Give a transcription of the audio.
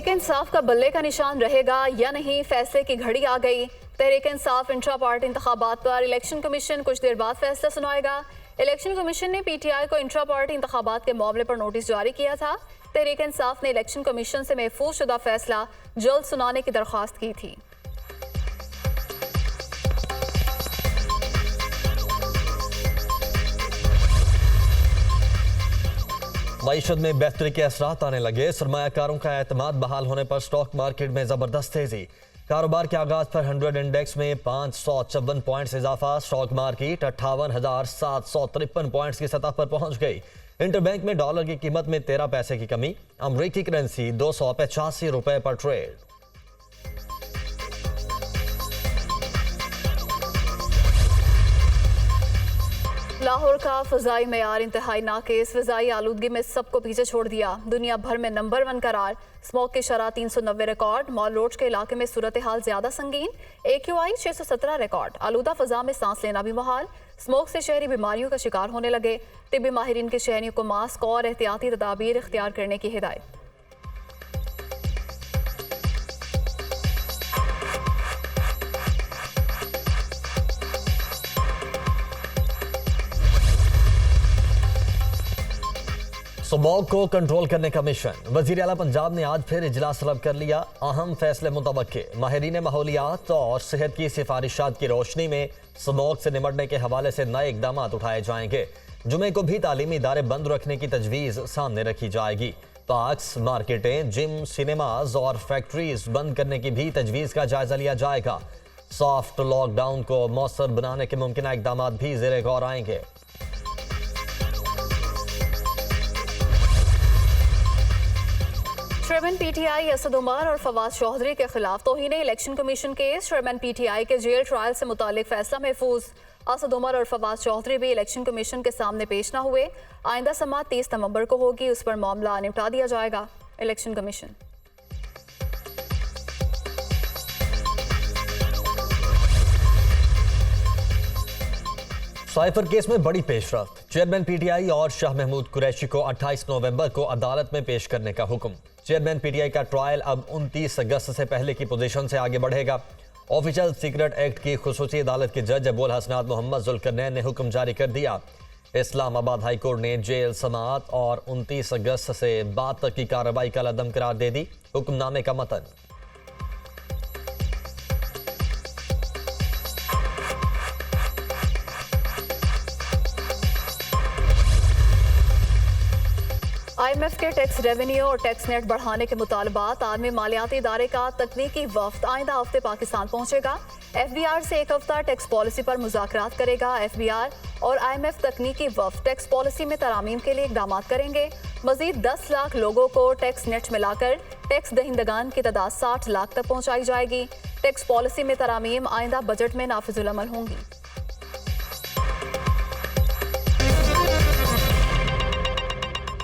तहरीक-ए-इंसाफ का बल्ले का निशान रहेगा या नहीं, फैसले की घड़ी आ गई। तहरीक-ए-इंसाफ इंट्रा पार्टी इंतखाबात पर इलेक्शन कमीशन कुछ देर बाद फैसला सुनाएगा। इलेक्शन कमीशन ने पीटीआई को इंट्रा पार्टी इंतखाबात के मामले पर नोटिस जारी किया था। तहरीक-ए-इंसाफ ने इलेक्शन कमीशन से महफूज शुदा फैसला जल्द सुनाने की दरख्वास्त की थी। मईशत में बेहतरी के असरात आने लगे। सरमायाकारों का एतमाद बहाल होने पर स्टॉक मार्केट में जबरदस्त तेजी। कारोबार के आगाज पर 100 इंडेक्स में 554 पॉइंट्स इजाफा। स्टॉक मार्केट 58,753 पॉइंट्स की सतह पर पहुंच गई। इंटरबैंक में डॉलर की कीमत में 13 पैसे की कमी। अमरीकी करेंसी 285 रुपए पर ट्रेड। लाहौर का फ़ज़ाई मेयार इंतहाई नाक़िस, फ़ज़ाई आलूदगी में सबको पीछे छोड़ दिया। दुनिया भर में नंबर 1 करार। स्मोक की शरह 390 रिकॉर्ड। मॉल रोड के इलाके में सूरत हाल ज्यादा संगीन। AQI 617 record. आलूदा फ़ज़ा में सांस लेना भी मुहाल। स्मोक से शहरी बीमारियों का शिकार होने लगे। तिब्बी माहिरीन के शहरियों को मास्क और एहतियाती तदाबीर इख्तियार करने की हिदायत। स्मॉग को कंट्रोल करने का मिशन। वजीर आला पंजाब ने आज फिर इजलास तलब कर लिया। अहम फैसले मुतवक्के। माहिरीन माहौलियात और सेहत की सिफारिशात की रोशनी में स्मॉग से निमटने के हवाले से नए इकदाम उठाए जाएंगे। जुमे को भी तालीमी इदारे बंद रखने की तजवीज़ सामने रखी जाएगी। पार्क्स, मार्केटें, जिम, सिनेमाज और फैक्ट्रीज बंद करने की भी तजवीज़ का जायजा लिया जाएगा। सॉफ्ट लॉकडाउन को मौसर बनाने के मुमकिन इकदाम भी ज़ेरे गौर आएंगे। चेयरमैन PTI असद उमर और फवाद चौधरी के खिलाफ तौहीन election commission case. Chairman PTI के जेल ट्रायल से मुतालिक फैसला महफूज। असद उमर और फवाद चौधरी भी इलेक्शन कमीशन के सामने पेश न हुए। आइंदा समाअत 30 नवंबर को होगी, उस पर मामला निपटा दिया जाएगा। इलेक्शन कमीशन साइफर केस में बड़ी पेशरफ्त। चेयरमैन PTI और शाह महमूद कुरैशी को 28 नवंबर को अदालत में पेश करने का हुक्म। चेयरमैन PTI का ट्रायल अब 29 अगस्त से पहले की पोजीशन से आगे बढ़ेगा। ऑफिशियल सीक्रेट एक्ट की खुसूसी अदालत के जज अबुल हसनात मोहम्मद जुल्करनैन ने हुक्म जारी कर दिया। इस्लामाबाद हाई कोर्ट ने जेल समाअत और 29 अगस्त से बाद तक की कार्रवाई का लदम करार दे दी। हुक्मनामे का मतन। IMF के टैक्स रेवेन्यू और टैक्स नेट बढ़ाने के मुतालबात। आलमी मालियाती इदारे का तकनीकी वफ्द आइंदा हफ्ते पाकिस्तान पहुंचेगा। FBR से एक हफ्ता टैक्स पॉलिसी पर मुज़ाकरात करेगा। FBR और IMF तकनीकी वफ्द टैक्स पॉलिसी में तरामीम के लिए इक़दाम करेंगे। मजीद 10 लाख लोगों को टैक्स नेट मिलाकर टैक्स दहिंदगान की तादाद 60 लाख तक पहुँचाई जाएगी। टैक्स पॉलिसी में तरामीम आइंदा बजट में नाफिजुल अमल होंगी।